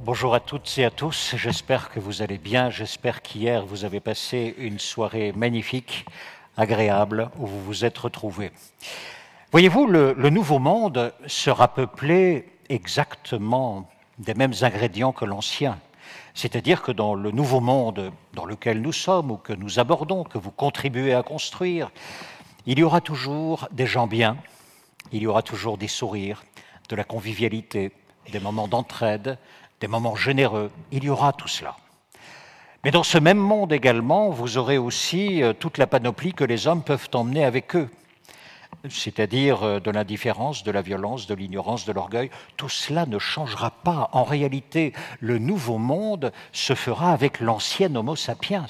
Bonjour à toutes et à tous, j'espère que vous allez bien, j'espère qu'hier vous avez passé une soirée magnifique, agréable, où vous vous êtes retrouvés. Voyez-vous, le nouveau monde sera peuplé exactement des mêmes ingrédients que l'ancien. C'est-à-dire que dans le nouveau monde dans lequel nous sommes ou que nous abordons, que vous contribuez à construire, il y aura toujours des gens bien, il y aura toujours des sourires, de la convivialité, des moments d'entraide, des moments généreux, il y aura tout cela. Mais dans ce même monde également, vous aurez aussi toute la panoplie que les hommes peuvent emmener avec eux, c'est-à-dire de l'indifférence, de la violence, de l'ignorance, de l'orgueil. Tout cela ne changera pas. En réalité, le nouveau monde se fera avec l'ancien Homo sapiens.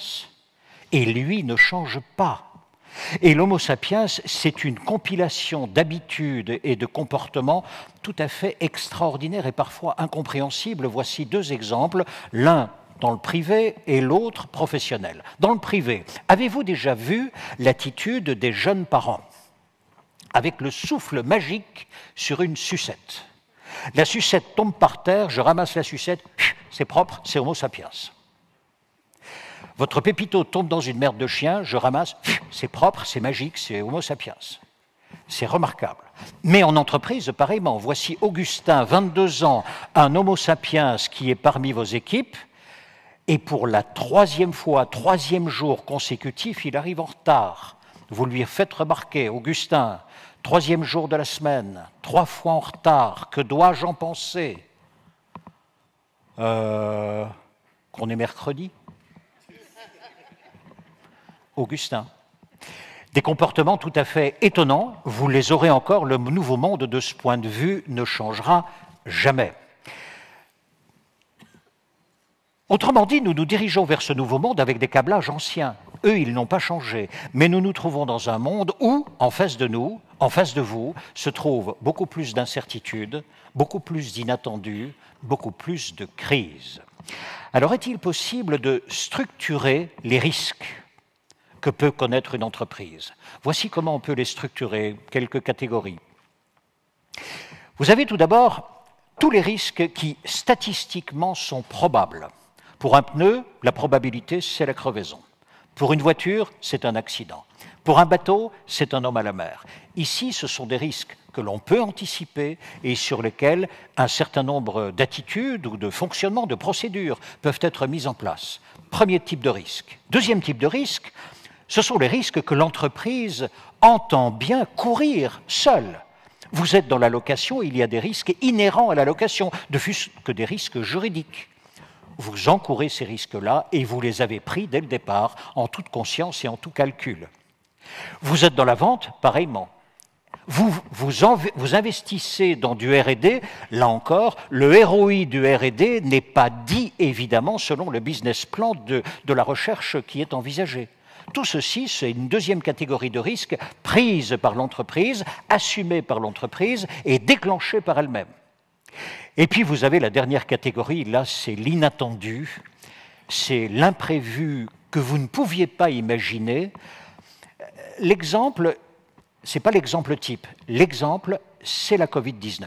Et lui ne change pas. Et l'Homo sapiens, c'est une compilation d'habitudes et de comportements tout à fait extraordinaires et parfois incompréhensibles. Voici deux exemples, l'un dans le privé et l'autre professionnel. Dans le privé, avez-vous déjà vu l'attitude des jeunes parents avec le souffle magique sur une sucette? La sucette tombe par terre, je ramasse la sucette, c'est propre, c'est Homo sapiens. Votre pépito tombe dans une merde de chien, je ramasse, c'est propre, c'est magique, c'est Homo sapiens. C'est remarquable. Mais en entreprise, pareillement, voici Augustin, 22 ans, un Homo sapiens qui est parmi vos équipes, et pour la troisième fois, troisième jour consécutif, il arrive en retard. Vous lui faites remarquer, Augustin, troisième jour de la semaine, 3 fois en retard, que dois-je en penser? Qu'on est mercredi? Augustin. Des comportements tout à fait étonnants, vous les aurez encore, le nouveau monde de ce point de vue ne changera jamais. Autrement dit, nous nous dirigeons vers ce nouveau monde avec des câblages anciens. Eux, ils n'ont pas changé. Mais nous nous trouvons dans un monde où, en face de nous, en face de vous, se trouvent beaucoup plus d'incertitudes, beaucoup plus d'inattendus, beaucoup plus de crises. Alors, est-il possible de structurer les risques que peut connaître une entreprise? Voici comment on peut les structurer, quelques catégories. Vous avez tout d'abord tous les risques qui, statistiquement, sont probables. Pour un pneu, la probabilité, c'est la crevaison. Pour une voiture, c'est un accident. Pour un bateau, c'est un homme à la mer. Ici, ce sont des risques que l'on peut anticiper et sur lesquels un certain nombre d'attitudes ou de fonctionnements, de procédures peuvent être mises en place. Premier type de risque. Deuxième type de risque, ce sont les risques que l'entreprise entend bien courir seule. Vous êtes dans la location, il y a des risques inhérents à la location, de fût-ce que des risques juridiques. Vous encourez ces risques-là et vous les avez pris dès le départ, en toute conscience et en tout calcul. Vous êtes dans la vente, pareillement. Vous investissez dans du R&D, là encore, le ROI du R&D n'est pas dit, évidemment, selon le business plan de la recherche qui est envisagée. Tout ceci, c'est une deuxième catégorie de risques prise par l'entreprise, assumée par l'entreprise et déclenchée par elle-même. Et puis vous avez la dernière catégorie, là c'est l'inattendu, c'est l'imprévu que vous ne pouviez pas imaginer. L'exemple, ce n'est pas l'exemple type, l'exemple c'est la Covid-19.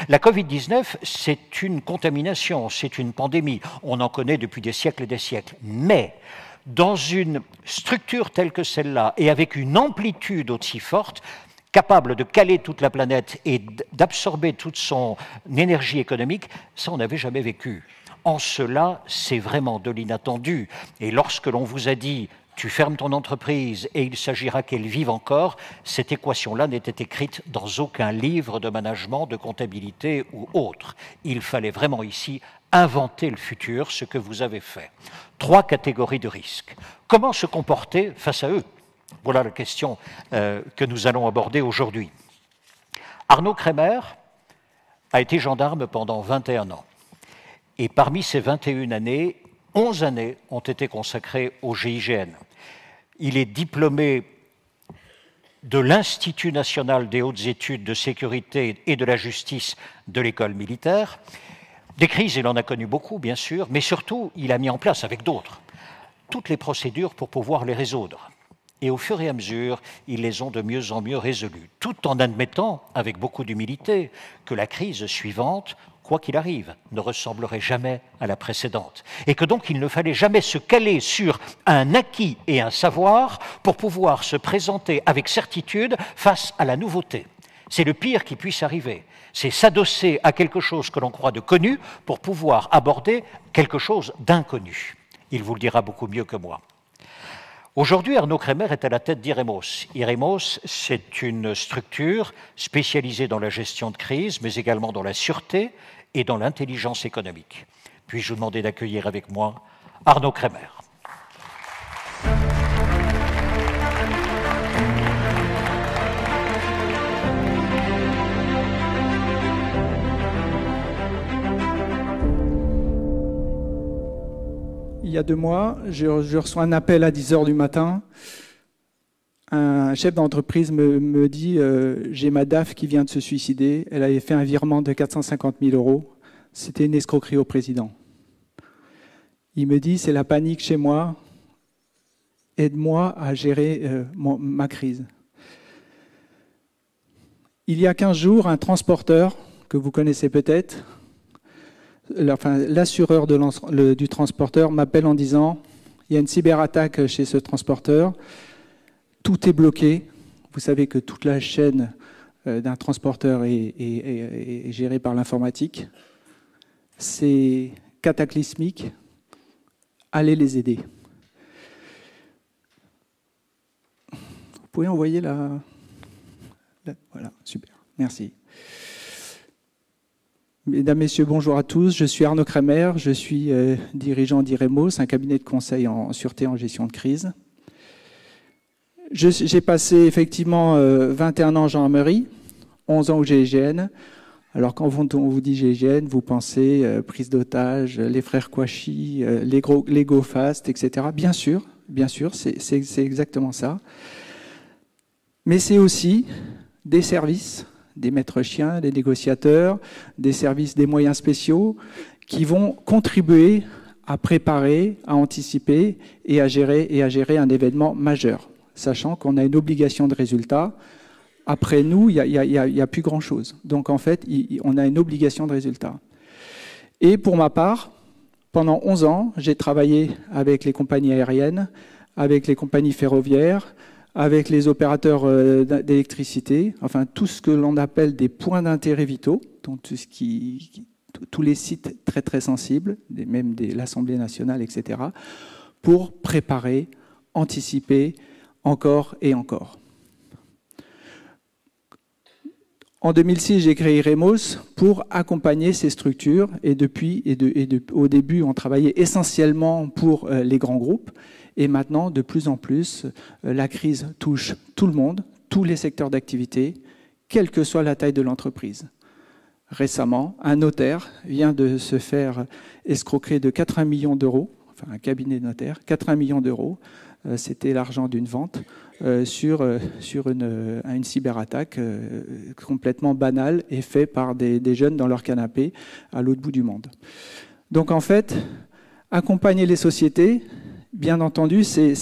La Covid-19, c'est une contamination, c'est une pandémie, on en connaît depuis des siècles et des siècles, mais dans une structure telle que celle-là, et avec une amplitude aussi forte, capable de caler toute la planète et d'absorber toute son énergie économique, ça on n'avait jamais vécu. En cela, c'est vraiment de l'inattendu. Et lorsque l'on vous a dit « tu fermes ton entreprise et il s'agira qu'elle vive encore », cette équation-là n'était écrite dans aucun livre de management, de comptabilité ou autre. Il fallait vraiment ici inventer le futur, ce que vous avez fait. 3 catégories de risques. Comment se comporter face à eux? Voilà la question que nous allons aborder aujourd'hui. Arnaud Kremer a été gendarme pendant 21 ans. Et parmi ces 21 années, 11 années ont été consacrées au GIGN. Il est diplômé de l'Institut national des hautes études de sécurité et de la justice de l'école militaire. Des crises, il en a connu beaucoup, bien sûr, mais surtout, il a mis en place, avec d'autres, toutes les procédures pour pouvoir les résoudre. Et au fur et à mesure, ils les ont de mieux en mieux résolus, tout en admettant, avec beaucoup d'humilité, que la crise suivante quoi qu'il arrive, ne ressemblerait jamais à la précédente. Et que donc il ne fallait jamais se caler sur un acquis et un savoir pour pouvoir se présenter avec certitude face à la nouveauté. C'est le pire qui puisse arriver. C'est s'adosser à quelque chose que l'on croit de connu pour pouvoir aborder quelque chose d'inconnu. Il vous le dira beaucoup mieux que moi. Aujourd'hui, Arnaud Kremer est à la tête d'IREMOS. IREMOS, c'est une structure spécialisée dans la gestion de crise, mais également dans la sûreté et dans l'intelligence économique. Puis-je vous demander d'accueillir avec moi Arnaud Kremer. Il y a 2 mois, je reçois un appel à 10 h du matin. Un chef d'entreprise me dit j'ai ma DAF qui vient de se suicider. Elle avait fait un virement de 450 000 €. C'était une escroquerie au président. Il me dit c'est la panique chez moi. Aide-moi à gérer ma crise. Il y a 15 jours, un transporteur que vous connaissez peut-être, l'assureur du transporteur m'appelle en disant il y a une cyberattaque chez ce transporteur, tout est bloqué. Vous savez que toute la chaîne d'un transporteur est gérée par l'informatique. C'est cataclysmique. Allez les aider. Vous pouvez envoyer la... Voilà, super, merci. Mesdames, Messieurs, bonjour à tous. Je suis Arnaud Kremer, je suis dirigeant d'IREMOS, un cabinet de conseil en sûreté et en gestion de crise. J'ai passé effectivement 21 ans en gendarmerie, 11 ans au GIGN. Alors quand on vous dit GIGN, vous pensez prise d'otages, les frères Kouachi, les Go Fast, etc. Bien sûr, c'est exactement ça. Mais c'est aussi des services, des maîtres chiens, des négociateurs, des services, des moyens spéciaux qui vont contribuer à préparer, à anticiper et à gérer un événement majeur, sachant qu'on a une obligation de résultat. Après nous, il n'y a plus grand-chose. Donc en fait, on a une obligation de résultat. Et pour ma part, pendant 11 ans, j'ai travaillé avec les compagnies aériennes, avec les compagnies ferroviaires, avec les opérateurs d'électricité, enfin tout ce que l'on appelle des points d'intérêt vitaux, donc tous les sites très très sensibles, même l'Assemblée nationale, etc., pour préparer, anticiper encore et encore. En 2006, j'ai créé IREMOS pour accompagner ces structures et au début, on travaillait essentiellement pour les grands groupes. Et maintenant, de plus en plus, la crise touche tout le monde, tous les secteurs d'activité, quelle que soit la taille de l'entreprise. Récemment, un notaire vient de se faire escroquer de 80 millions d'euros, enfin un cabinet de notaire, 80 millions d'euros, c'était l'argent d'une vente, sur une cyberattaque complètement banale et faite par des jeunes dans leur canapé à l'autre bout du monde. Donc en fait, accompagner les sociétés, bien entendu, c'est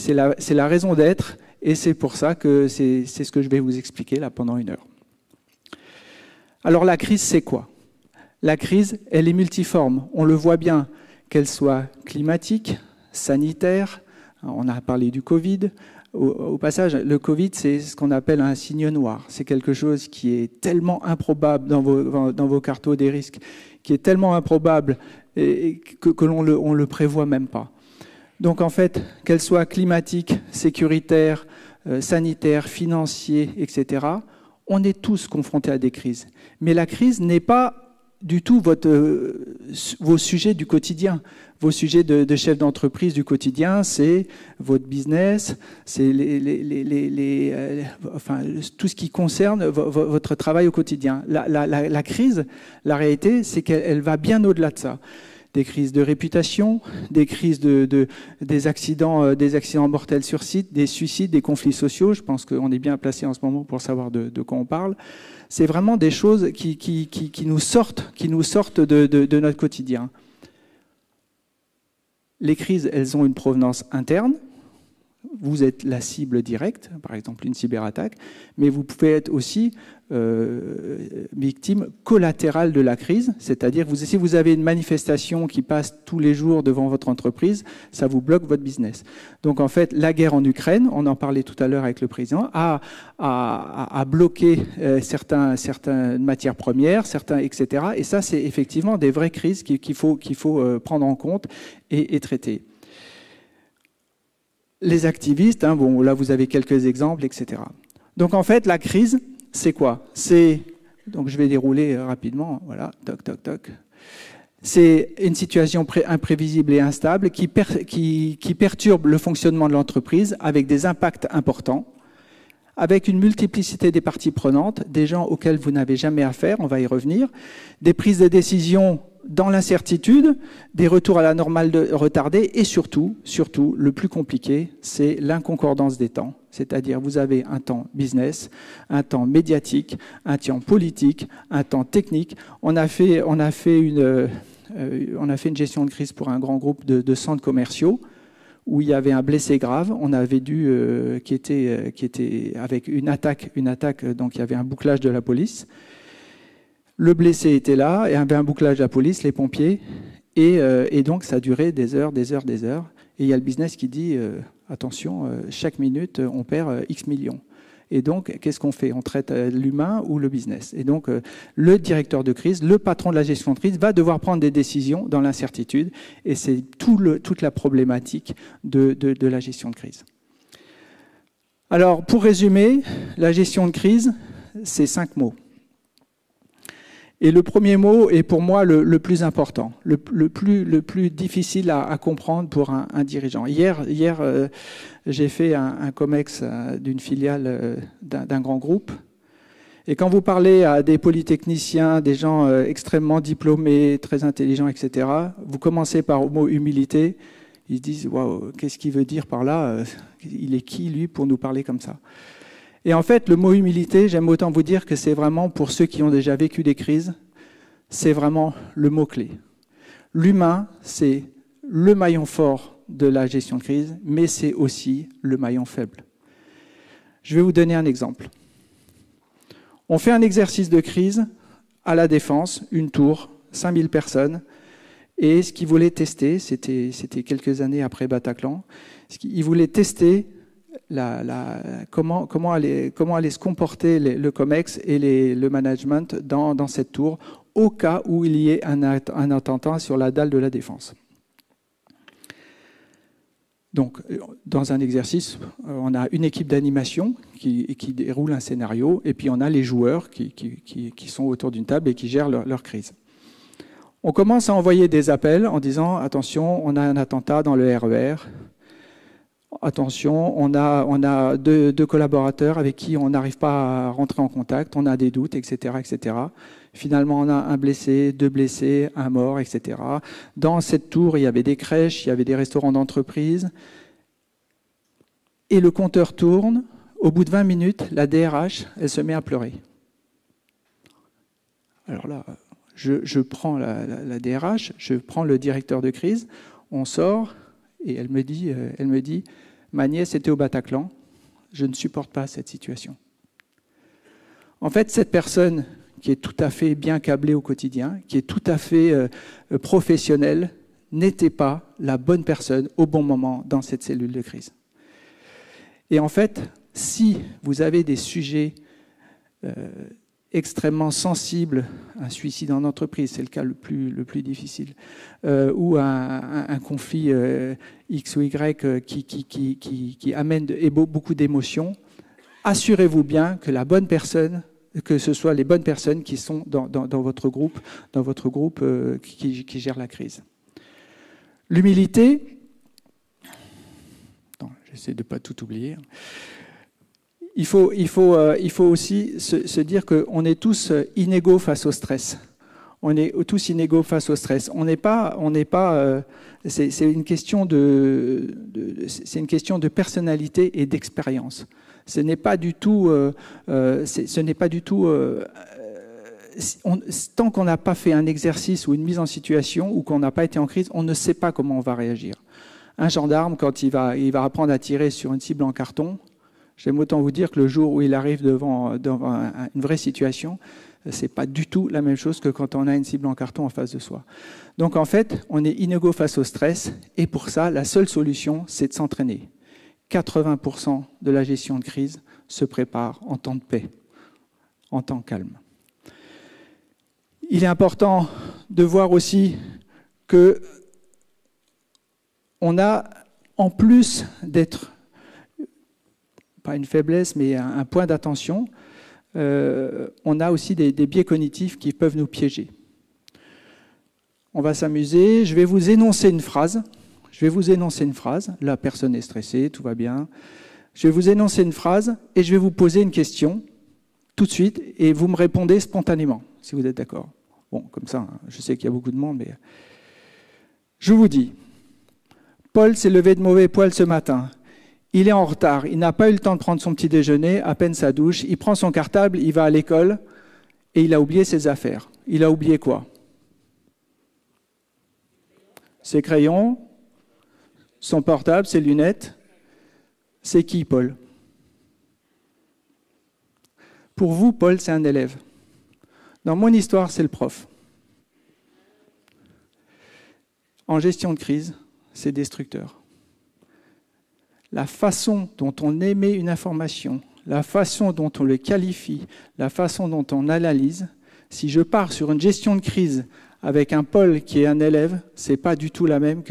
la raison d'être et c'est pour ça que c'est ce que je vais vous expliquer là pendant 1 heure. Alors la crise, c'est quoi? La crise, elle est multiforme. On le voit bien, qu'elle soit climatique, sanitaire, on a parlé du Covid. Au passage, le Covid, c'est ce qu'on appelle un signe noir. C'est quelque chose qui est tellement improbable dans vos cartos des risques, qui est tellement improbable que l'on le prévoit même pas. Donc en fait, qu'elle soit climatique, sécuritaire, sanitaire, financier, etc., on est tous confrontés à des crises. Mais la crise n'est pas du tout vos sujets du quotidien. Vos sujets de chef d'entreprise du quotidien, c'est votre business, c'est tout ce qui concerne votre travail au quotidien. La crise, la réalité, c'est qu'elle va bien au-delà de ça. Des crises de réputation, des crises des accidents mortels sur site, des suicides, des conflits sociaux. Je pense qu'on est bien placé en ce moment pour savoir de quoi on parle. C'est vraiment des choses qui nous sortent de notre quotidien. Les crises, elles ont une provenance interne, vous êtes la cible directe, par exemple une cyberattaque, mais vous pouvez être aussi victime collatérale de la crise, c'est-à-dire si vous avez une manifestation qui passe tous les jours devant votre entreprise, ça vous bloque votre business. Donc en fait, la guerre en Ukraine, on en parlait tout à l'heure avec le président, a bloqué certaines matières premières, etc. Et ça, c'est effectivement des vraies crises qu'il faut prendre en compte et traiter. Les activistes, hein, bon, là vous avez quelques exemples, etc. Donc en fait, la crise, c'est quoi? Donc je vais dérouler rapidement, voilà, toc, toc, toc. C'est une situation imprévisible et instable qui perturbe le fonctionnement de l'entreprise avec des impacts importants, avec une multiplicité des parties prenantes, des gens auxquels vous n'avez jamais affaire, on va y revenir, des prises de décision dans l'incertitude, des retours à la normale retardés et surtout, le plus compliqué, c'est l'inconcordance des temps. C'est-à-dire vous avez un temps business, un temps médiatique, un temps politique, un temps technique. On a fait une gestion de crise pour un grand groupe de centres commerciaux où il y avait un blessé grave. On avait qui était avec une attaque, donc il y avait un bouclage de la police. Le blessé était là, et il y avait un bouclage de la police, les pompiers, et donc ça a duré des heures. Et il y a le business qui dit attention, chaque minute, on perd X millions. Et donc, qu'est-ce qu'on fait? On traite l'humain ou le business? Et donc, le directeur de crise, le patron de la gestion de crise, va devoir prendre des décisions dans l'incertitude. Et c'est toute la problématique de la gestion de crise. Alors, pour résumer, la gestion de crise, c'est 5 mots. Et le premier mot est pour moi le plus important, le plus difficile à comprendre pour un dirigeant. Hier, j'ai fait un COMEX d'une filiale d'un grand groupe. Et quand vous parlez à des polytechniciens, des gens extrêmement diplômés, très intelligents, etc., vous commencez par le mot humilité. Ils se disent « Waouh, qu'est-ce qu'il veut dire par là? Il est qui, lui, pour nous parler comme ça ?» Et en fait, le mot humilité, j'aime autant vous dire que c'est vraiment, pour ceux qui ont déjà vécu des crises, c'est vraiment le mot-clé. L'humain, c'est le maillon fort de la gestion de crise, mais c'est aussi le maillon faible. Je vais vous donner un exemple. On fait un exercice de crise à la Défense, une tour, 5000 personnes, et ce qu'ils voulaient tester, c'était quelques années après Bataclan, ils voulaient tester comment allait se comporter le COMEX et le management dans cette tour au cas où il y ait un attentat sur la dalle de la Défense. Donc, dans un exercice, on a une équipe d'animation qui déroule un scénario, et puis on a les joueurs qui sont autour d'une table et qui gèrent leur crise. On commence à envoyer des appels en disant « Attention, on a un attentat dans le RER ». Attention, on a deux collaborateurs avec qui on n'arrive pas à rentrer en contact, on a des doutes, etc., etc. Finalement, on a un blessé, 2 blessés, un mort, etc. Dans cette tour, il y avait des crèches, il y avait des restaurants d'entreprise. Et le compteur tourne. Au bout de 20 minutes, la DRH, elle se met à pleurer. Alors là, je prends la DRH, je prends le directeur de crise, on sort, et elle me dit « Ma nièce était au Bataclan, je ne supporte pas cette situation ». En fait, cette personne qui est tout à fait bien câblée au quotidien, qui est tout à fait professionnelle, n'était pas la bonne personne au bon moment dans cette cellule de crise. Et en fait, si vous avez des sujets extrêmement sensibles, un suicide en entreprise, c'est le cas le plus difficile, ou un conflit X ou Y qui amène beaucoup d'émotions, assurez-vous bien que la bonne personne, que ce soit les bonnes personnes qui sont dans votre groupe, qui gèrent la crise. L'humilité, j'essaie de ne pas tout oublier. Il faut aussi se dire qu'on est tous inégaux face au stress. On est tous inégaux face au stress. C'est une question de personnalité et d'expérience. Ce n'est pas du tout. Tant qu'on n'a pas fait un exercice ou une mise en situation ou qu'on n'a pas été en crise, on ne sait pas comment on va réagir. Un gendarme, quand il va apprendre à tirer sur une cible en carton, j'aime autant vous dire que le jour où il arrive devant une vraie situation, ce n'est pas du tout la même chose que quand on a une cible en carton en face de soi. Donc en fait, on est inégaux face au stress, et pour ça, la seule solution, c'est de s'entraîner. 80% de la gestion de crise se prépare en temps de paix, en temps calme. Il est important de voir aussi que on a, en plus d'être, pas une faiblesse, mais un point d'attention, on a aussi des biais cognitifs qui peuvent nous piéger. On va s'amuser, je vais vous énoncer une phrase. La personne est stressée, tout va bien. Je vais vous énoncer une phrase et je vais vous poser une question tout de suite et vous me répondez spontanément, si vous êtes d'accord. Bon, comme ça, je sais qu'il y a beaucoup de monde, mais je vous dis, Paul s'est levé de mauvais poil ce matin. Il est en retard, il n'a pas eu le temps de prendre son petit déjeuner, à peine sa douche, il prend son cartable, il va à l'école et il a oublié ses affaires. Il a oublié quoi? Ses crayons, son portable, ses lunettes. C'est qui, Paul? Pour vous, Paul, c'est un élève. Dans mon histoire, c'est le prof. En gestion de crise, c'est destructeur. La façon dont on émet une information, la façon dont on le qualifie, la façon dont on analyse, si je pars sur une gestion de crise avec un Paul qui est un élève, c'est pas du tout la même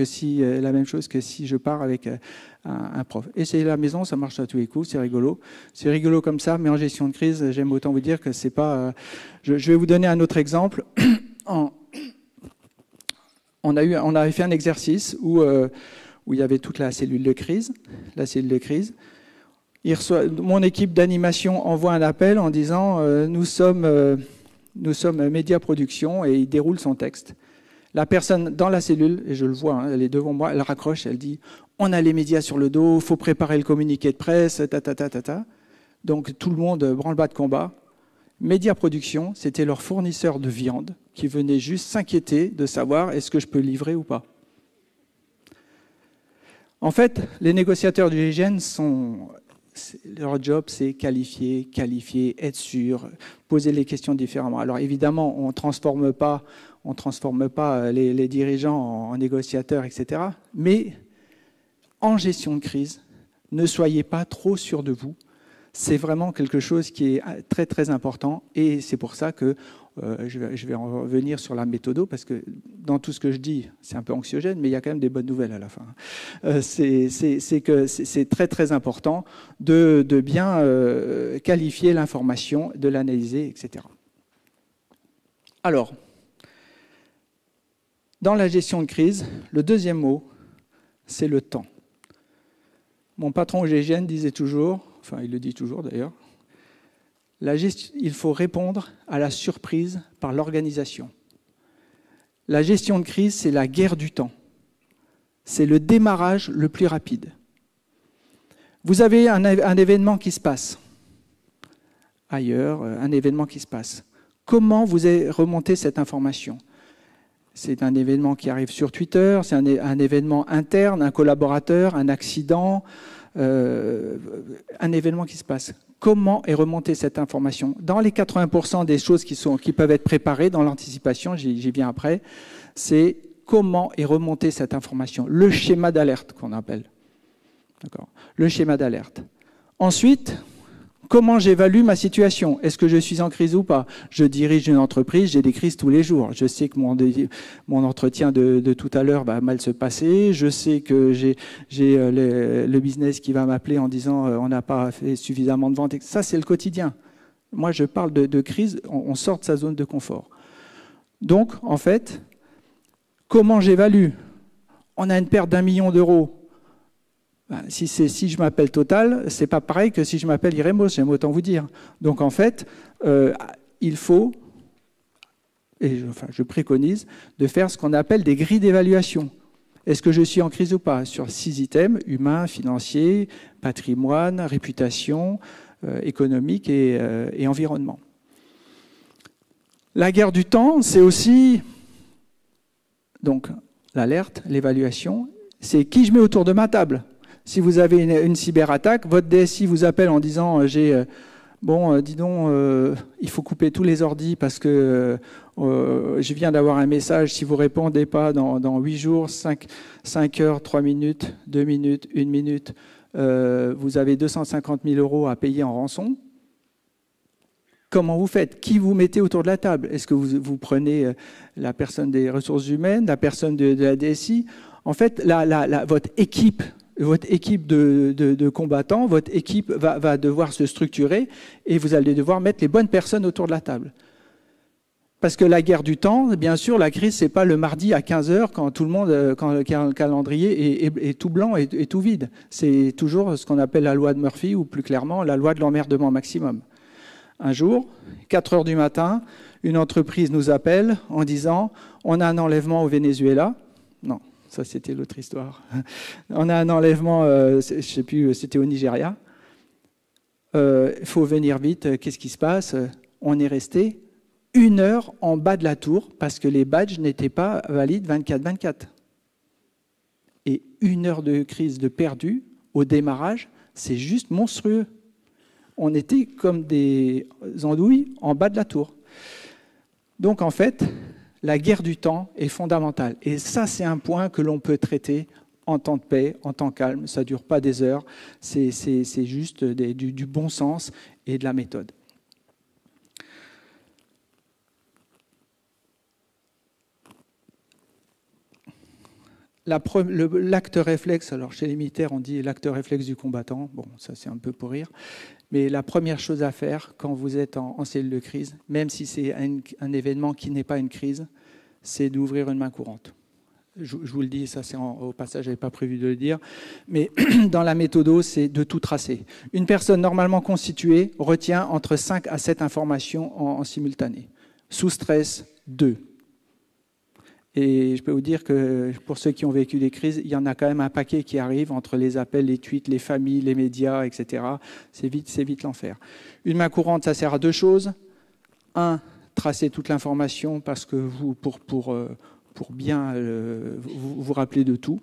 chose que si je pars avec un prof. Essayez à la maison, ça marche à tous les coups, c'est rigolo. C'est rigolo comme ça, mais en gestion de crise, j'aime autant vous dire que c'est pas... Je vais vous donner un autre exemple. On avait fait un exercice où il y avait toute la cellule de crise. Mon équipe d'animation envoie un appel en disant nous sommes Média Production, et il déroule son texte. La personne dans la cellule, et je le vois, elle est devant moi, elle raccroche, elle dit on a les médias sur le dos, il faut préparer le communiqué de presse, ta. Donc tout le monde branle-bas de combat. Média Production, c'était leur fournisseur de viande qui venait juste s'inquiéter de savoir est-ce que je peux livrer ou pas. En fait, les négociateurs du GIGN leur job, c'est qualifier, être sûr, poser les questions différemment. Alors évidemment, on ne transforme pas les dirigeants en négociateurs, etc. Mais en gestion de crise, ne soyez pas trop sûrs de vous. C'est vraiment quelque chose qui est très très important, et c'est pour ça que je vais en revenir sur la méthodo, parce que dans tout ce que je dis, c'est un peu anxiogène, mais il y a quand même des bonnes nouvelles à la fin. C'est que c'est très très important de bien qualifier l'information, de l'analyser, etc. Alors, dans la gestion de crise, le deuxième mot, c'est le temps. Mon patron au GIGN disait toujours, enfin il le dit toujours d'ailleurs, il faut répondre à la surprise par l'organisation. La gestion de crise, c'est la guerre du temps. C'est le démarrage le plus rapide. Vous avez un événement qui se passe ailleurs, un événement qui se passe. Comment vous avez remonté cette information? C'est un événement qui arrive sur Twitter, c'est un événement interne, un collaborateur, un accident, un événement qui se passe. Comment est remontée cette information? Dans les 80% des choses qui peuvent être préparées dans l'anticipation, j'y viens après, c'est comment est remontée cette information. Le schéma d'alerte qu'on appelle. D'accord. Le schéma d'alerte. Ensuite, comment j'évalue ma situation? Est-ce que je suis en crise ou pas? Je dirige une entreprise, j'ai des crises tous les jours. Je sais que mon entretien de tout à l'heure va mal se passer. Je sais que j'ai le business qui va m'appeler en disant on n'a pas fait suffisamment de ventes. Ça, c'est le quotidien. Moi, je parle de crise, on sort de sa zone de confort. Donc, en fait, comment j'évalue? On a une perte d'1 million d'euros. Si je m'appelle Total, c'est pas pareil que si je m'appelle Iremos, j'aime autant vous dire. Donc en fait, il faut, et je préconise, de faire ce qu'on appelle des grilles d'évaluation. Est-ce que je suis en crise ou pas? Sur 6 items, humain, financier, patrimoine, réputation, économique et environnement. La guerre du temps, c'est aussi donc l'alerte, l'évaluation. c'est qui je mets autour de ma table. Si vous avez une cyberattaque, votre DSI vous appelle en disant bon, dis donc, il faut couper tous les ordis parce que je viens d'avoir un message, si vous ne répondez pas dans 8 jours, 5 heures, 3 minutes, 2 minutes, 1 minute, vous avez 250 000 € à payer en rançon. Comment vous faites? Qui vous mettez autour de la table? Est-ce que vous prenez la personne des ressources humaines, la personne de la DSI? En fait, votre équipe de combattants, votre équipe va devoir se structurer et vous allez devoir mettre les bonnes personnes autour de la table. Parce que la guerre du temps, bien sûr, la crise, c'est pas le mardi à 15 h quand tout le monde, quand le calendrier est tout blanc et tout vide. C'est toujours ce qu'on appelle la loi de Murphy ou plus clairement la loi de l'emmerdement maximum. Un jour, 4 h du matin, une entreprise nous appelle en disant « On a un enlèvement au Venezuela ». Non, ça c'était l'autre histoire. On a un enlèvement, je ne sais plus, c'était au Nigeria. Il faut venir vite, qu'est-ce qui se passe? On est resté 1 heure en bas de la tour parce que les badges n'étaient pas valides 24/24. Et 1 heure de crise de perdu au démarrage, c'est juste monstrueux. On était comme des andouilles en bas de la tour. Donc en fait, la guerre du temps est fondamentale. Et ça, c'est un point que l'on peut traiter en temps de paix, en temps calme. Ça ne dure pas des heures. C'est juste du bon sens et de la méthode. L'acte réflexe, alors chez les militaires, on dit l'acte réflexe du combattant. Bon, ça c'est un peu pour rire. Mais la première chose à faire quand vous êtes en cellule de crise, même si c'est un événement qui n'est pas une crise, c'est d'ouvrir une main courante. Je vous le dis, ça c'est au passage, je n'avais pas prévu de le dire, mais dans la méthode, c'est de tout tracer. Une personne normalement constituée retient entre 5 à 7 informations en simultané. Sous stress, 2. Et je peux vous dire que pour ceux qui ont vécu des crises, il y en a quand même un paquet qui arrive entre les appels, les tweets, les familles, les médias, etc. C'est vite l'enfer. Une main courante, ça sert à 2 choses. 1, tracer toute l'information parce que vous, pour bien vous rappeler de tout.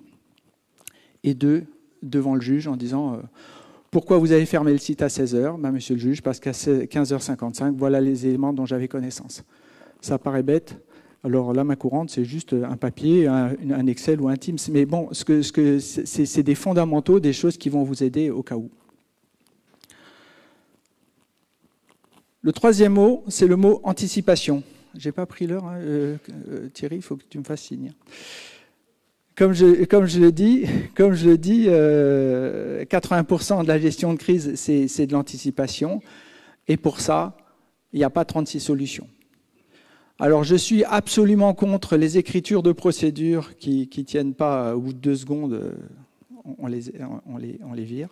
Et 2, devant le juge en disant pourquoi vous avez fermé le site à 16 h? Ben, monsieur le juge, parce qu'à 15h55, voilà les éléments dont j'avais connaissance. Ça paraît bête. Alors la main courante, c'est juste un papier, un Excel ou un Teams. Mais bon, c'est des fondamentaux, des choses qui vont vous aider au cas où. Le troisième mot, c'est le mot anticipation. Je n'ai pas pris l'heure, hein, Thierry, il faut que tu me fasses signe. Comme je le dis, 80% de la gestion de crise, c'est de l'anticipation. Et pour ça, il n'y a pas 36 solutions. Alors, je suis absolument contre les écritures de procédures qui ne tiennent pas au bout de 2 secondes, on les vire.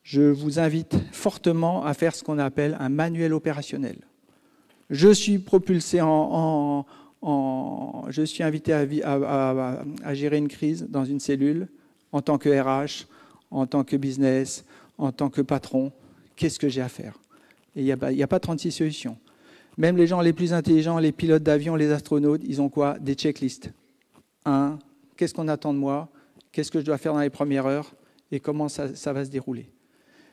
Je vous invite fortement à faire ce qu'on appelle un manuel opérationnel. Je suis propulsé je suis invité à gérer une crise dans une cellule en tant que RH, en tant que business, en tant que patron. Qu'est-ce que j'ai à faire? Et il n'y a pas 36 solutions. Même les gens les plus intelligents, les pilotes d'avion, les astronautes, ils ont quoi? Des checklists. 1, qu'est-ce qu'on attend de moi? Qu'est-ce que je dois faire dans les premières heures? Et comment ça va se dérouler?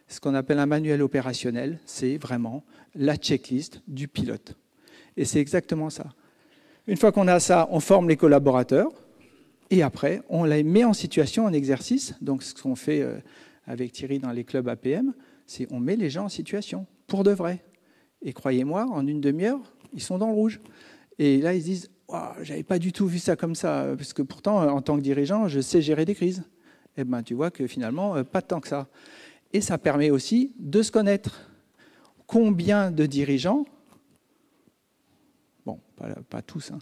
Ce qu'on appelle un manuel opérationnel, c'est vraiment la checklist du pilote. Et c'est exactement ça. Une fois qu'on a ça, on forme les collaborateurs et après, on les met en situation, en exercice. Donc, ce qu'on fait avec Thierry dans les clubs APM, c'est on met les gens en situation, pour de vrai. Et croyez-moi, en une demi-heure, ils sont dans le rouge. Et là, ils se disent wow, « j'avais pas du tout vu ça comme ça, parce que pourtant, en tant que dirigeant, je sais gérer des crises. » Eh bien, tu vois que finalement, pas tant que ça. Et ça permet aussi de se connaître. Combien de dirigeants, bon, pas tous, hein,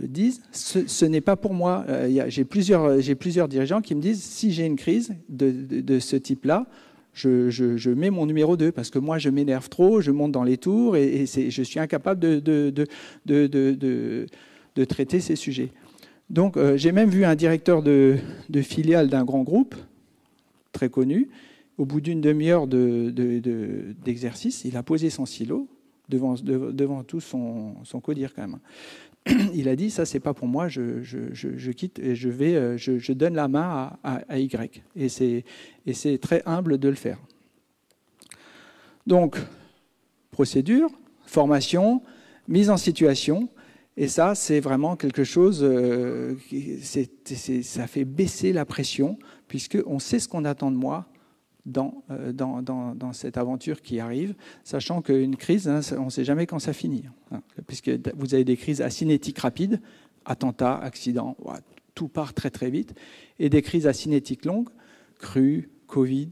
disent ce n'est pas pour moi. J'ai plusieurs dirigeants qui me disent si j'ai une crise de ce type-là, je mets mon numéro 2 parce que moi je m'énerve trop, je monte dans les tours et je suis incapable de traiter ces sujets. Donc j'ai même vu un directeur de filiale d'un grand groupe très connu. Au bout d'une demi-heure d'exercice, il a posé son stylo devant tout son codir quand même. Il a dit, ça c'est pas pour moi, je quitte et je donne la main à Y. Et c'est très humble de le faire. Donc, procédure, formation, mise en situation, et ça c'est vraiment quelque chose, ça fait baisser la pression, puisqu'on sait ce qu'on attend de moi dans cette aventure qui arrive, sachant qu'une crise, hein, on ne sait jamais quand ça finit. Hein, puisque vous avez des crises acinétiques rapides, attentats, accidents, tout part très très vite, et des crises acinétiques longues, crues, Covid,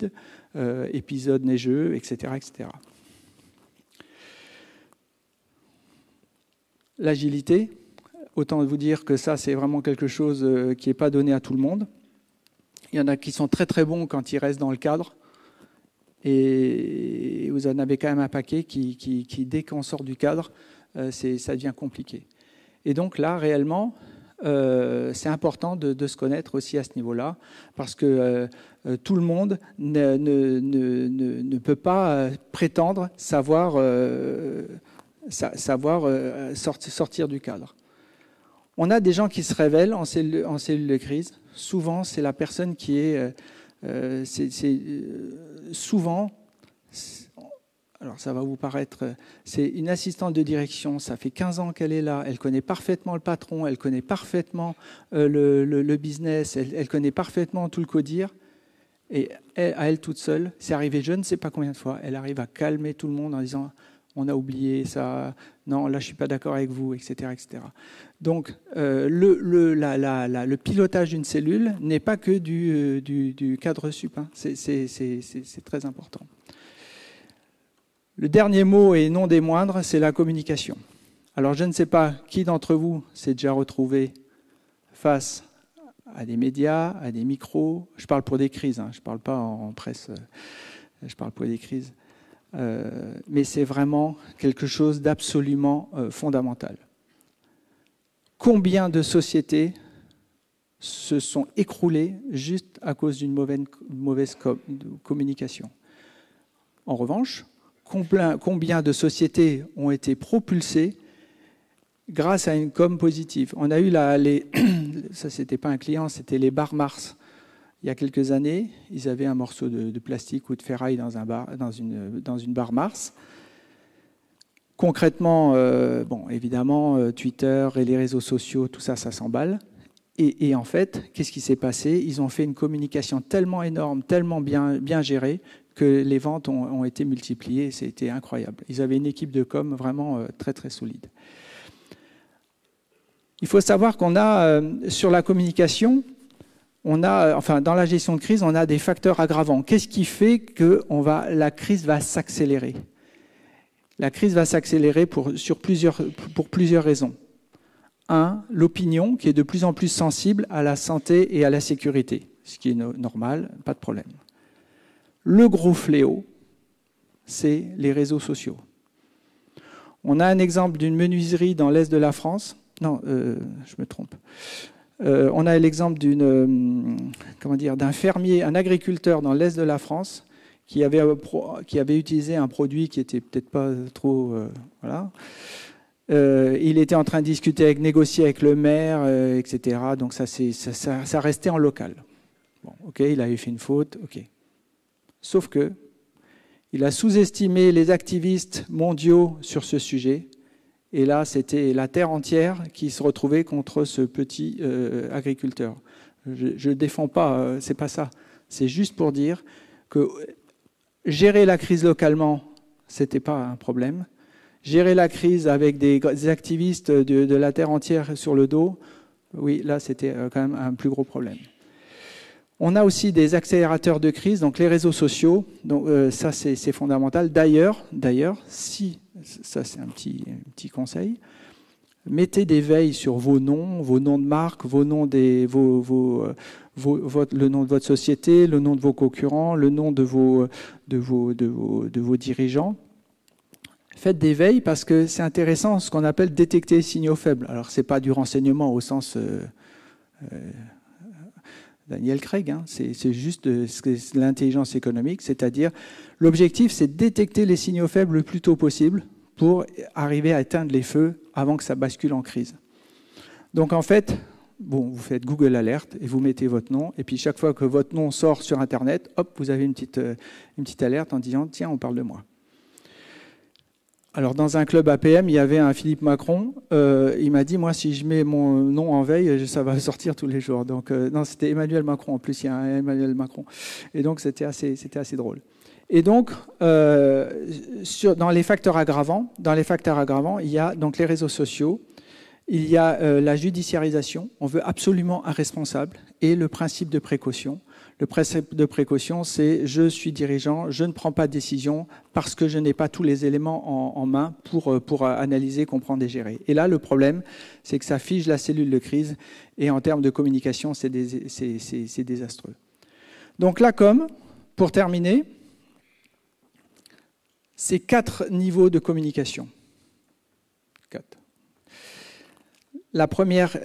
épisodes neigeux, etc., etc. L'agilité, autant vous dire que ça c'est vraiment quelque chose qui n'est pas donné à tout le monde. Il y en a qui sont très très bons quand ils restent dans le cadre, et vous en avez quand même un paquet qui dès qu'on sort du cadre, ça devient compliqué. Et donc là, réellement, c'est important de se connaître aussi à ce niveau-là, parce que tout le monde ne peut pas prétendre savoir sortir du cadre. On a des gens qui se révèlent en cellule de crise. Souvent, c'est la personne qui est... souvent, alors ça va vous paraître... C'est une assistante de direction, ça fait 15 ans qu'elle est là, elle connaît parfaitement le patron, elle connaît parfaitement le business, elle connaît parfaitement tout le codir. Et à elle toute seule, c'est arrivé je ne sais pas combien de fois, elle arrive à calmer tout le monde en disant... On a oublié ça, non, là je ne suis pas d'accord avec vous, etc. etc. Donc le pilotage d'une cellule n'est pas que du cadre sup, hein. C'est très important. Le dernier mot, et non des moindres, c'est la communication. Alors je ne sais pas qui d'entre vous s'est déjà retrouvé face à des médias, à des micros. Je parle pour des crises, hein, je ne parle pas en presse, je parle pour des crises. Mais c'est vraiment quelque chose d'absolument fondamental. Combien de sociétés se sont écroulées juste à cause d'une mauvaise communication? En revanche, combien de sociétés ont été propulsées grâce à une com positive? On a eu ça c'était pas un client, c'était les bars Mars. Il y a quelques années, ils avaient un morceau de plastique ou de ferraille dans une barre Mars. Concrètement, évidemment, Twitter et les réseaux sociaux, tout ça, ça s'emballe. Et en fait, qu'est-ce qui s'est passé? Ils ont fait une communication tellement énorme, tellement bien gérée, que les ventes ont été multipliées. C'était incroyable. Ils avaient une équipe de com vraiment très, très solide. Il faut savoir qu'on a, sur la communication, dans la gestion de crise, on a des facteurs aggravants. Qu'est-ce qui fait que la crise va s'accélérer? La crise va s'accélérer pour plusieurs raisons. Un, l'opinion qui est de plus en plus sensible à la santé et à la sécurité, ce qui est normal, pas de problème. Le gros fléau, c'est les réseaux sociaux. On a un exemple d'une menuiserie dans l'est de la France. Non, je me trompe. On a l'exemple d'un fermier, un agriculteur dans l'est de la France qui avait utilisé un produit qui était peut-être pas trop... voilà. Il était en train de discuter, négocier avec le maire, etc. Donc ça restait en local. Bon, ok, il avait fait une faute, ok. Sauf que il a sous-estimé les activistes mondiaux sur ce sujet. Et là, c'était la terre entière qui se retrouvait contre ce petit agriculteur. Je ne défends pas, c'est pas ça. C'est juste pour dire que gérer la crise localement, c'était pas un problème. Gérer la crise avec des activistes de la terre entière sur le dos, oui, là, c'était quand même un plus gros problème. On a aussi des accélérateurs de crise, donc les réseaux sociaux. Donc ça, c'est fondamental. D'ailleurs, si ça c'est un petit conseil, mettez des veilles sur vos noms de marque, le nom de votre société, le nom de vos concurrents, le nom de vos dirigeants. Faites des veilles parce que c'est intéressant ce qu'on appelle détecter les signaux faibles. Alors c'est pas du renseignement au sens Daniel Craig, hein, c'est juste de l'intelligence économique, c'est-à-dire l'objectif c'est de détecter les signaux faibles le plus tôt possible pour arriver à éteindre les feux avant que ça bascule en crise. Donc en fait, bon, vous faites Google Alert et vous mettez votre nom, et puis chaque fois que votre nom sort sur Internet, hop, vous avez une petite alerte en disant « Tiens, on parle de moi ». Alors dans un club APM, il y avait un Philippe Macron, il m'a dit « Moi, si je mets mon nom en veille, ça va sortir tous les jours ». Donc non, c'était Emmanuel Macron, en plus il y a un Emmanuel Macron. Et donc c'était assez drôle. Et donc, dans les facteurs aggravants, il y a donc les réseaux sociaux, il y a la judiciarisation, on veut absolument un responsable, et le principe de précaution. Le principe de précaution, c'est je suis dirigeant, je ne prends pas de décision parce que je n'ai pas tous les éléments en main pour analyser, comprendre et gérer. Et là, le problème, c'est que ça fige la cellule de crise, et en termes de communication, c'est désastreux. Donc la com, pour terminer, c'est 4 niveaux de communication. 4. La première,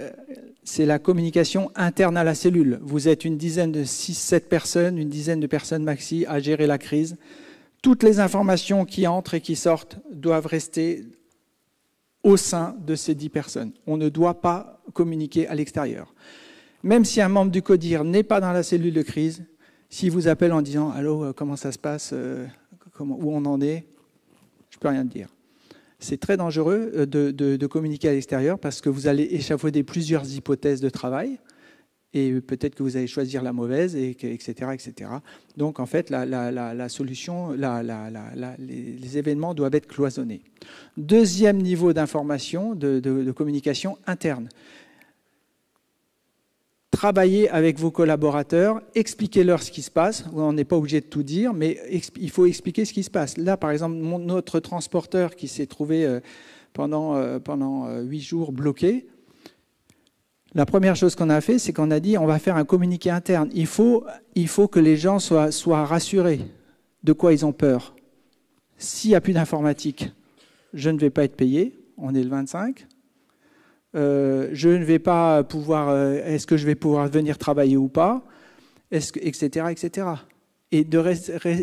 c'est la communication interne à la cellule. Vous êtes une dizaine de 6-7 personnes, une dizaine de personnes maxi à gérer la crise. Toutes les informations qui entrent et qui sortent doivent rester au sein de ces 10 personnes. On ne doit pas communiquer à l'extérieur. Même si un membre du CODIR n'est pas dans la cellule de crise, s'il vous appelle en disant « Allô, comment ça se passe où on en est ?» Je ne peux rien te dire. C'est très dangereux de communiquer à l'extérieur parce que vous allez échafauder plusieurs hypothèses de travail et peut-être que vous allez choisir la mauvaise, etc., etc. Donc, en fait, la solution, les événements doivent être cloisonnés. Deuxième niveau d'information, de communication interne. Travaillez avec vos collaborateurs, expliquez-leur ce qui se passe. On n'est pas obligé de tout dire, mais il faut expliquer ce qui se passe. Là, par exemple, notre transporteur qui s'est trouvé pendant 8 jours bloqué, la première chose qu'on a fait, c'est qu'on a dit on va faire un communiqué interne. Il faut que les gens soient rassurés de quoi ils ont peur. S'il n'y a plus d'informatique, je ne vais pas être payé, on est le 25. Je ne vais pas pouvoir, est-ce que je vais pouvoir venir travailler ou pas, etc., etc. Et de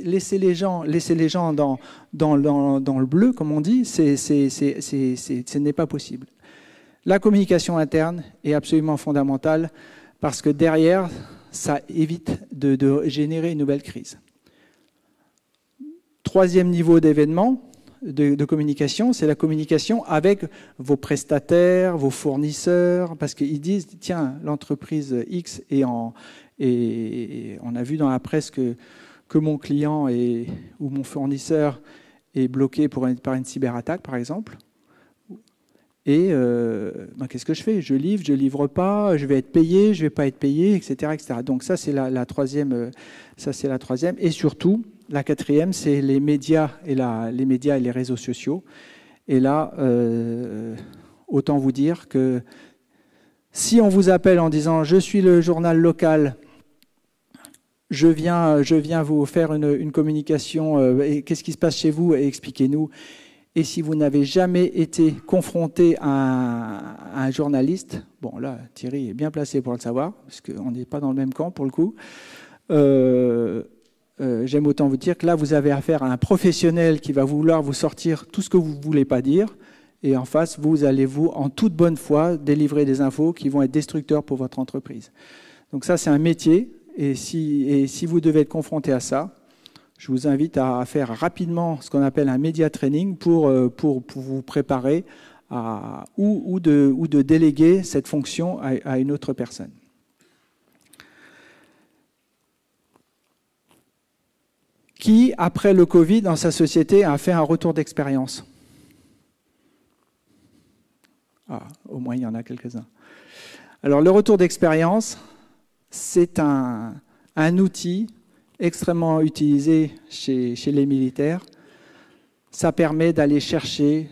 laisser les gens dans le bleu, comme on dit, ce n'est pas possible. La communication interne est absolument fondamentale parce que derrière, ça évite de générer une nouvelle crise. Troisième niveau d'événement, de communication, c'est la communication avec vos prestataires, vos fournisseurs, parce qu'ils disent, tiens, l'entreprise X et on a vu dans la presse que mon client ou mon fournisseur est bloqué par une cyberattaque, par exemple. Et qu'est-ce que je fais? Je livre pas, je vais être payé, je vais pas être payé, etc., etc. Donc ça, c'est la troisième. Et surtout, la quatrième, c'est les médias et les réseaux sociaux. Et là, autant vous dire que si on vous appelle en disant « Je suis le journal local, je viens vous faire une communication, qu'est-ce qui se passe chez vous et expliquez-nous ». Et si vous n'avez jamais été confronté à un journaliste, bon là, Thierry est bien placé pour le savoir, parce qu'on n'est pas dans le même camp pour le coup, j'aime autant vous dire que là, vous avez affaire à un professionnel qui va vouloir vous sortir tout ce que vous ne voulez pas dire, et en face, vous allez, en toute bonne foi, délivrer des infos qui vont être destructeurs pour votre entreprise. Donc ça, c'est un métier, et si vous devez être confronté à ça, je vous invite à faire rapidement ce qu'on appelle un media training pour vous préparer ou de déléguer cette fonction à une autre personne. Qui, après le Covid, dans sa société, a fait un retour d'expérience? Au moins, il y en a quelques-uns. Alors, le retour d'expérience, c'est un outil extrêmement utilisé chez les militaires. Ça permet d'aller chercher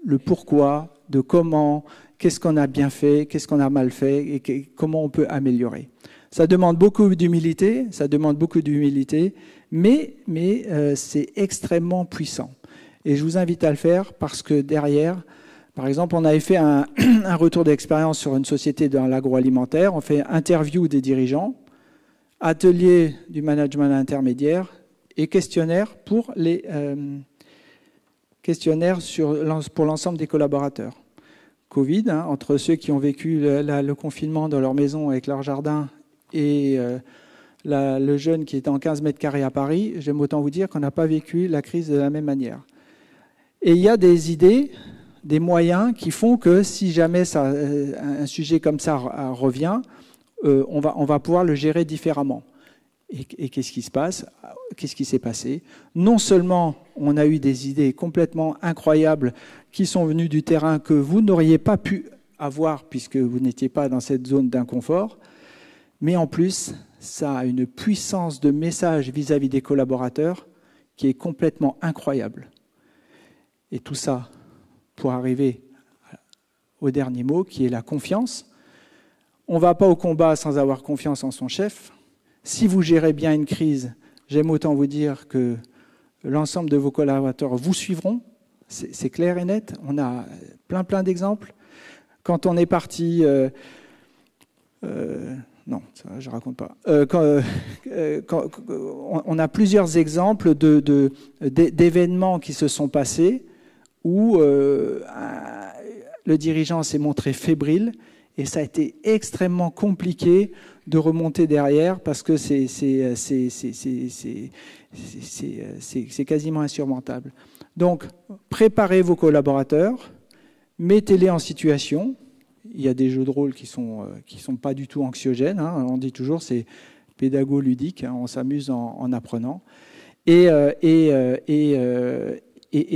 le pourquoi, de comment, qu'est-ce qu'on a bien fait, qu'est-ce qu'on a mal fait et comment on peut améliorer. Ça demande beaucoup d'humilité, mais c'est extrêmement puissant. Et je vous invite à le faire parce que derrière, par exemple, on avait fait un retour d'expérience sur une société dans l'agroalimentaire, on fait interview des dirigeants, atelier du management intermédiaire et questionnaire pour les questionnaire pour l'ensemble des collaborateurs. Covid, hein, entre ceux qui ont vécu le confinement dans leur maison avec leur jardin et le jeune qui était en 15 mètres carrés à Paris, j'aime autant vous dire qu'on n'a pas vécu la crise de la même manière. Et il y a des idées, des moyens qui font que si jamais un sujet comme ça revient, on va pouvoir le gérer différemment. Et qu'est-ce qui se passe? Qu'est-ce qui s'est passé? Non seulement on a eu des idées complètement incroyables qui sont venues du terrain que vous n'auriez pas pu avoir puisque vous n'étiez pas dans cette zone d'inconfort, mais en plus, ça a une puissance de message vis-à-vis des collaborateurs qui est complètement incroyable. Et tout ça pour arriver au dernier mot qui est la confiance. On ne va pas au combat sans avoir confiance en son chef. Si vous gérez bien une crise, j'aime autant vous dire que l'ensemble de vos collaborateurs vous suivront. C'est clair et net. On a plein d'exemples. Quand on est parti... non, ça, je ne raconte pas. On a plusieurs exemples d'événements qui se sont passés où le dirigeant s'est montré fébrile et ça a été extrêmement compliqué de remonter derrière parce que c'est quasiment insurmontable. Donc, préparez vos collaborateurs, mettez-les en situation. Il y a des jeux de rôle qui sont pas du tout anxiogènes. Hein. On dit toujours c'est pédago-ludique. Hein. On s'amuse en apprenant. Et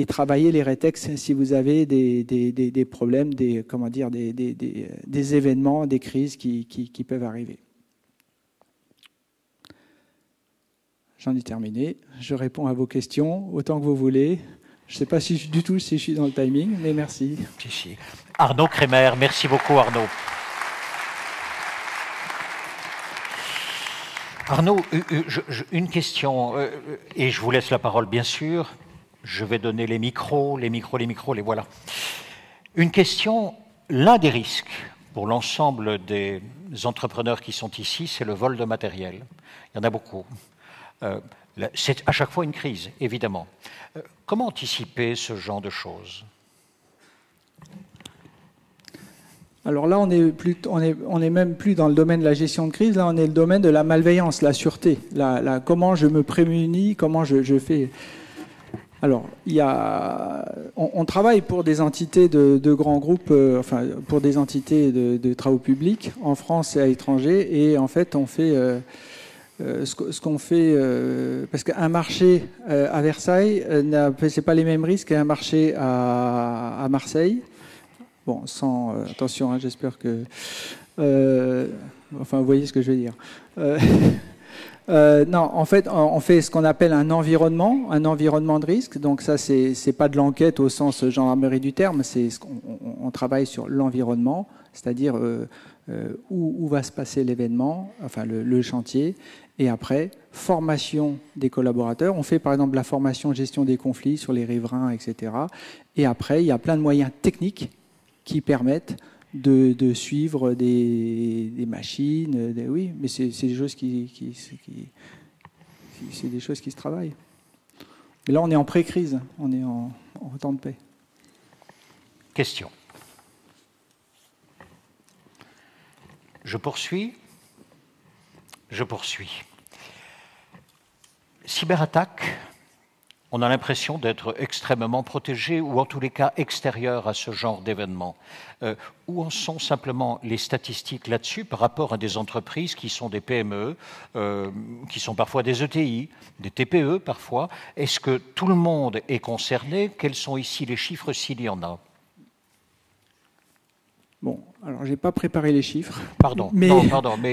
travailler les rétextes si vous avez des problèmes, des événements, des crises qui peuvent arriver. J'en ai terminé. Je réponds à vos questions autant que vous voulez. Je ne sais pas si je suis dans le timing, mais merci. Si. Arnaud Kremer, merci beaucoup Arnaud. Arnaud, une question, et je vous laisse la parole bien sûr. Je vais donner les micros, les voilà. Une question, l'un des risques pour l'ensemble des entrepreneurs qui sont ici, c'est le vol de matériel. Il y en a beaucoup. C'est à chaque fois une crise, évidemment. Comment anticiper ce genre de choses? Alors là, on est même plus dans le domaine de la gestion de crise, là on est le domaine de la malveillance, la sûreté. Comment je me prémunis, comment je fais... Alors, on travaille pour des entités de grands groupes, pour des entités de travaux publics en France et à l'étranger, et en fait, on fait ce qu'on fait, parce qu'un marché à Versailles, c'est pas les mêmes risques qu'un marché à Marseille. Bon, attention, hein, j'espère que, vous voyez ce que je veux dire. Non, en fait, on fait ce qu'on appelle un environnement de risque. Donc ça, c'est pas de l'enquête au sens gendarmerie du terme. On travaille sur l'environnement, c'est-à-dire où va se passer l'événement, enfin le chantier. Et après, formation des collaborateurs. On fait par exemple la formation gestion des conflits sur les riverains, etc. Et après, il y a plein de moyens techniques qui permettent de suivre des machines. Oui, mais c'est des choses c'est des choses qui se travaillent. Mais là, on est en pré-crise, on est en temps de paix. Question. Je poursuis. Cyberattaque, on a l'impression d'être extrêmement protégé ou en tous les cas extérieur à ce genre d'événement. Où en sont simplement les statistiques là-dessus par rapport à des entreprises qui sont des PME, qui sont parfois des ETI, des TPE parfois? Est-ce que tout le monde est concerné? Quels sont ici les chiffres s'il y en a? Bon, alors j'ai pas préparé les chiffres. Pardon, mais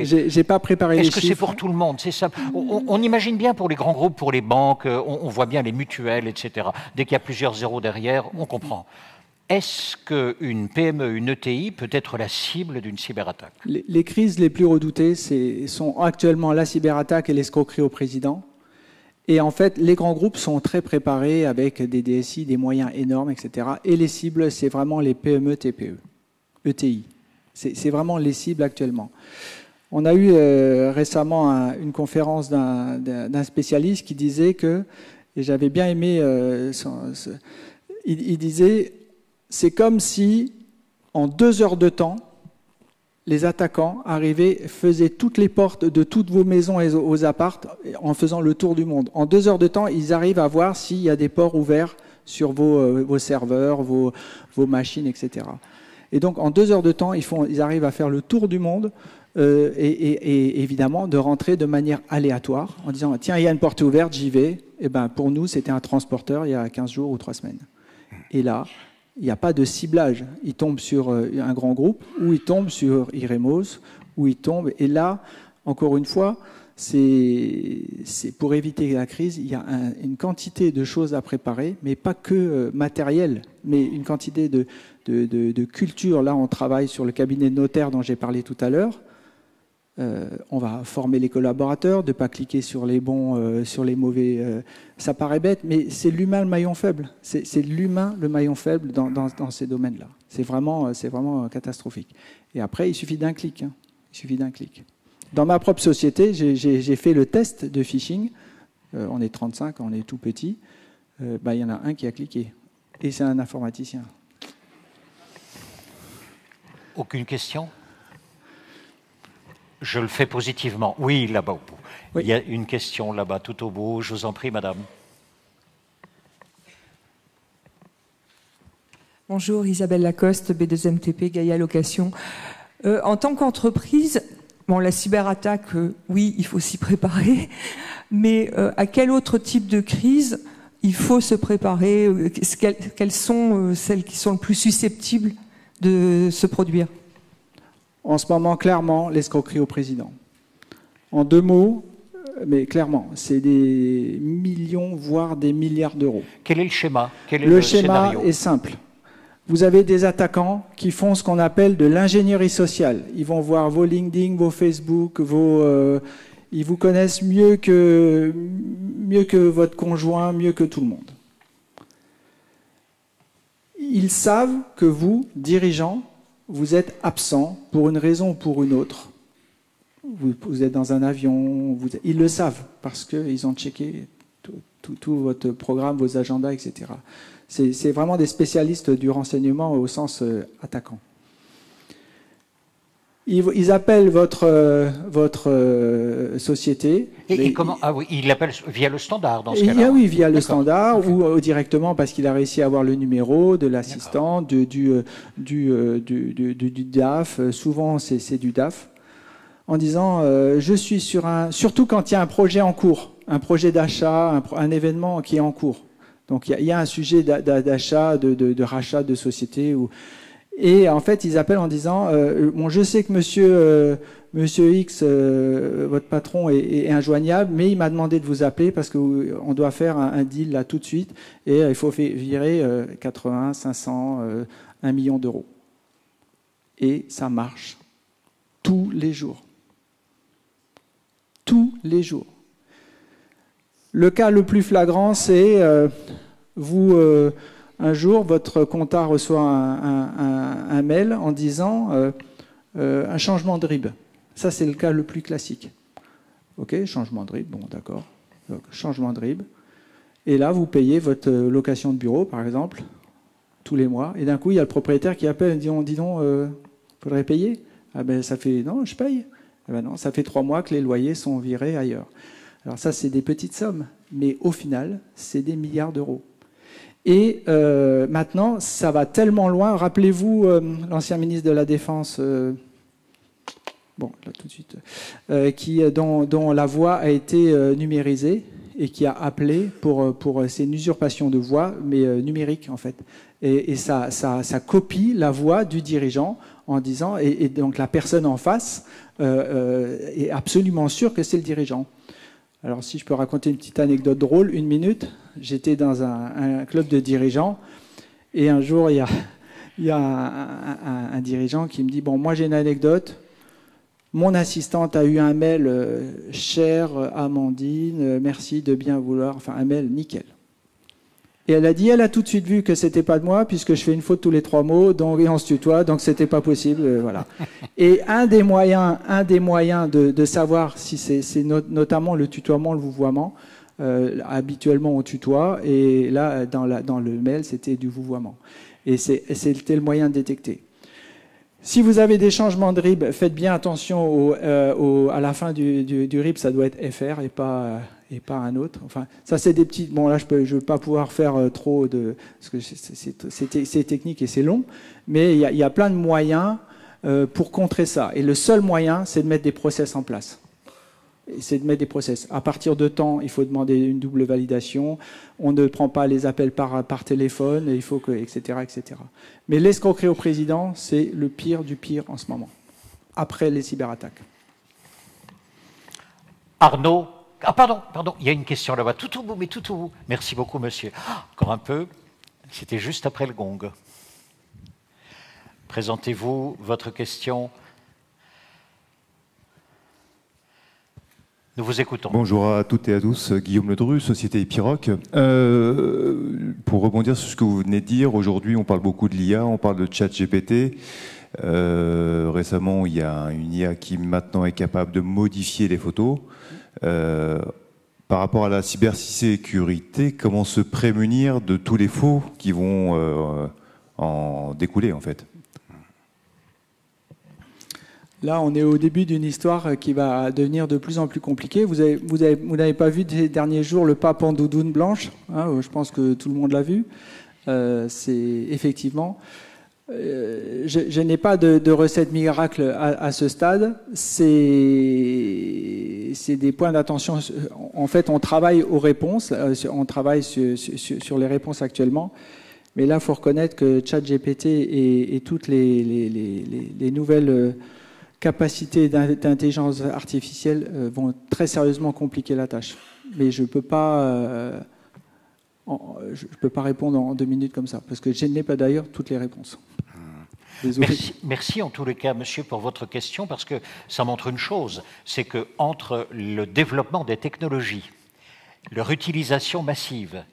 j'ai pas préparé les chiffres. Est-ce que c'est pour tout le monde? C'est ça. On imagine bien pour les grands groupes, pour les banques, on voit bien les mutuelles, etc. Dès qu'il y a plusieurs zéros derrière, on comprend. Est-ce qu'une PME, une ETI peut être la cible d'une cyberattaque? Les crises les plus redoutées sont actuellement la cyberattaque et l'escroquerie au président. Et en fait, les grands groupes sont très préparés avec des DSI, des moyens énormes, etc. Et les cibles, c'est vraiment les PME, TPE. ETI. C'est vraiment les cibles actuellement. On a eu récemment une conférence d'un spécialiste qui disait que, et j'avais bien aimé, il disait, c'est comme si, en 2 heures de temps, les attaquants arrivaient, faisaient toutes les portes de toutes vos maisons et aux appartes en faisant le tour du monde. En 2 heures de temps, ils arrivent à voir s'il y a des ports ouverts sur vos serveurs, vos machines, etc. Et donc, en 2 heures de temps, ils arrivent à faire le tour du monde et évidemment de rentrer de manière aléatoire en disant « Tiens, il y a une porte ouverte, j'y vais ». Et ben, pour nous, c'était un transporteur il y a 15 jours ou 3 semaines. Et là, il n'y a pas de ciblage. Il tombe sur un grand groupe, ou il tombe sur Iremos, ou il tombe... Et là, encore une fois, c'est pour éviter la crise, il y a une quantité de choses à préparer, mais pas que matériel, mais une quantité de culture. Là, on travaille sur le cabinet de notaire dont j'ai parlé tout à l'heure. On va former les collaborateurs, de ne pas cliquer sur les bons, sur les mauvais. Ça paraît bête, mais c'est l'humain le maillon faible. C'est l'humain le maillon faible dans ces domaines-là. C'est vraiment catastrophique. Et après, il suffit d'un clic. Hein. Il suffit d'un clic. Dans ma propre société, j'ai fait le test de phishing. On est 35, on est tout petit. Il y en a un qui a cliqué. Et c'est un informaticien. Aucune question ? Je le fais positivement. Oui, là-bas au bout. Oui. Il y a une question là-bas, tout au bout. Je vous en prie, madame. Bonjour, Isabelle Lacoste, B2MTP, Gaïa Location. En tant qu'entreprise, bon, la cyberattaque, oui, il faut s'y préparer, mais à quel autre type de crise il faut se préparer? Quelles sont celles qui sont le plus susceptibles de se produire? En ce moment, clairement, l'escroquerie au président. En 2 mots, mais clairement, c'est des millions, voire des milliards d'euros. Quel est le schéma? Le schéma est simple. Vous avez des attaquants qui font ce qu'on appelle de l'ingénierie sociale. Ils vont voir vos LinkedIn, vos Facebook, ils vous connaissent mieux que votre conjoint, mieux que tout le monde. Ils savent que vous, dirigeants, vous êtes absent pour une raison ou pour une autre. Vous êtes dans un avion, ils le savent parce qu'ils ont checké tout votre programme, vos agendas, etc. C'est vraiment des spécialistes du renseignement au sens attaquant. Ils appellent votre société. Et comment? Ah oui, ils l'appellent via le standard dans ce cas-là. Oui, via le standard ou directement parce qu'il a réussi à avoir le numéro de l'assistant, du DAF. Souvent, c'est du DAF. En disant, je suis sur surtout quand il y a un projet en cours, un projet d'achat, un événement qui est en cours. Donc il y a un sujet d'achat, de rachat de société. Et en fait, ils appellent en disant, bon, je sais que Monsieur X, votre patron, est injoignable, mais il m'a demandé de vous appeler parce qu'on doit faire un deal là tout de suite et il faut virer 80, 500, 1 million d'euros. Et ça marche tous les jours. Tous les jours. Le cas le plus flagrant, c'est un jour, votre comptable reçoit un mail en disant un changement de RIB. Ça, c'est le cas le plus classique. OK, changement de RIB, bon, d'accord. Changement de RIB. Et là, vous payez votre location de bureau, par exemple, tous les mois. Et d'un coup, il y a le propriétaire qui appelle et dit, dis donc, faudrait payer. Ah ben, ça fait, non, je paye. Ah ben non, ça fait 3 mois que les loyers sont virés ailleurs. Alors ça, c'est des petites sommes. Mais au final, c'est des milliards d'euros. Et maintenant, ça va tellement loin. Rappelez-vous l'ancien ministre de la Défense, bon, là tout de suite, dont la voix a été numérisée et qui a appelé pour c'est une usurpation de voix, mais numérique en fait. Et ça copie la voix du dirigeant en disant, et donc la personne en face est absolument sûre que c'est le dirigeant. Alors si je peux raconter une petite anecdote drôle, 1 minute, j'étais dans un club de dirigeants et un jour il y a un dirigeant qui me dit, bon, moi j'ai une anecdote, mon assistante a eu un mail, chère Amandine, merci de bien vouloir, enfin un mail nickel. Et elle a dit, elle a tout de suite vu que c'était pas de moi, puisque je fais une faute tous les 3 mots, donc, et on se tutoie, donc c'était pas possible, voilà. Et un des moyens de savoir si c'est notamment le tutoiement, le vouvoiement, Habituellement, on tutoie, et là, dans le mail, c'était du vouvoiement. Et c'était le moyen de détecter. Si vous avez des changements de RIB, faites bien attention à la fin du RIB, ça doit être FR et pas un autre. Enfin, ça, c'est des petits... Bon, là, je ne vais pas pouvoir faire trop de... Parce que c'est technique et c'est long. Mais il y a plein de moyens pour contrer ça. Et le seul moyen, c'est de mettre des process en place. C'est de mettre des process. À partir de temps, il faut demander une double validation. On ne prend pas les appels par téléphone, il faut que, etc., etc. Mais l'escroquerie au président, c'est le pire du pire en ce moment, après les cyberattaques. Arnaud, ah pardon, il y a une question là-bas, tout au bout, mais tout au bout. Merci beaucoup, monsieur. Encore un peu, c'était juste après le gong. Présentez-vous, votre question. Nous vous écoutons. Bonjour à toutes et à tous, Guillaume Ledru, Société Epiroc. Pour rebondir sur ce que vous venez de dire, aujourd'hui on parle beaucoup de l'IA, on parle de ChatGPT. Récemment, il y a une IA qui maintenant est capable de modifier les photos. Par rapport à la cybersécurité, comment se prémunir de tous les faux qui vont en découler en fait? Là, on est au début d'une histoire qui va devenir de plus en plus compliquée. Vous n'avez pas vu ces derniers jours le pape en doudoune blanche, hein, je pense que tout le monde l'a vu. C'est effectivement... je n'ai pas de recette miracle à ce stade. C'est des points d'attention. En fait, on travaille aux réponses. On travaille sur les réponses actuellement. Mais là, il faut reconnaître que ChatGPT et toutes les nouvelles... capacités d'intelligence artificielle vont très sérieusement compliquer la tâche. Mais je ne peux pas répondre en 2 minutes comme ça, parce que je n'ai pas d'ailleurs toutes les réponses. Merci en tous les cas, monsieur, pour votre question, parce que ça montre une chose, c'est qu'entre le développement des technologies, leur utilisation massive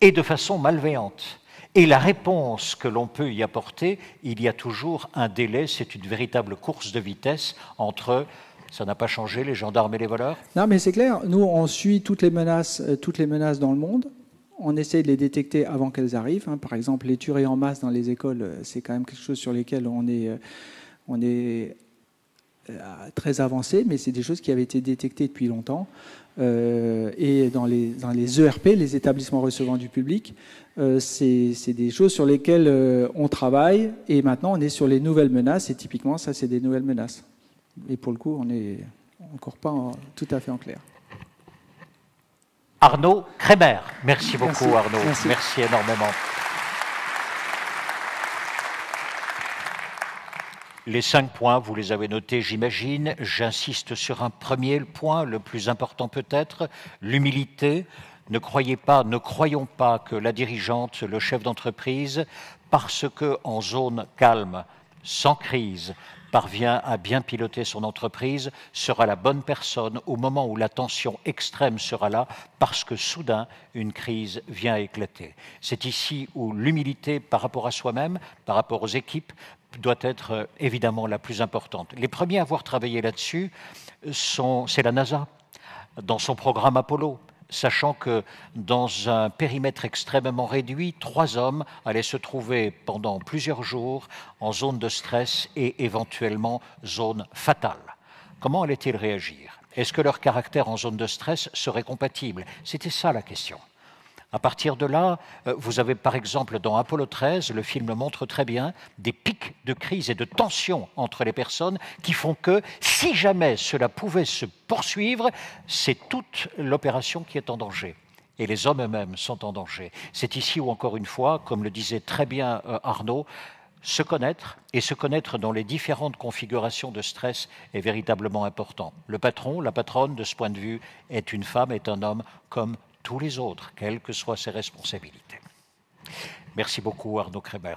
et de façon malveillante, et la réponse que l'on peut y apporter, il y a toujours un délai, c'est une véritable course de vitesse entre, ça n'a pas changé, les gendarmes et les voleurs? Non, mais c'est clair, nous on suit toutes les menaces dans le monde, on essaie de les détecter avant qu'elles arrivent. Hein. Par exemple, les tueries en masse dans les écoles, c'est quand même quelque chose sur lesquels on est très avancé, mais c'est des choses qui avaient été détectées depuis longtemps. Et dans les ERP, les établissements recevant du public, c'est des choses sur lesquelles on travaille, et maintenant on est sur les nouvelles menaces, et typiquement ça c'est des nouvelles menaces. Et pour le coup on n'est encore pas tout à fait en clair. Arnaud Kremer, merci beaucoup Arnaud, merci énormément. Les 5 points, vous les avez notés, j'imagine. J'insiste sur un premier point, le plus important peut-être, l'humilité. Ne croyons pas que la dirigeante, le chef d'entreprise, parce qu'en zone calme, sans crise, parvient à bien piloter son entreprise, sera la bonne personne au moment où la tension extrême sera là, parce que soudain, une crise vient éclater. C'est ici où l'humilité par rapport à soi-même, par rapport aux équipes, doit être évidemment la plus importante. Les premiers à avoir travaillé là-dessus, c'est la NASA, dans son programme Apollo, sachant que dans un périmètre extrêmement réduit, 3 hommes allaient se trouver pendant plusieurs jours en zone de stress et éventuellement zone fatale. Comment allaient-ils réagir? Est-ce que leur caractère en zone de stress serait compatible? C'était ça la question. À partir de là, vous avez par exemple dans Apollo 13, le film montre très bien des pics de crise et de tension entre les personnes qui font que, si jamais cela pouvait se poursuivre, c'est toute l'opération qui est en danger. Et les hommes eux-mêmes sont en danger. C'est ici où, encore une fois, comme le disait très bien Arnaud, se connaître et se connaître dans les différentes configurations de stress est véritablement important. Le patron, la patronne, de ce point de vue, est une femme, est un homme comme tous les autres, quelles que soient ses responsabilités. Merci beaucoup Arnaud Kremer.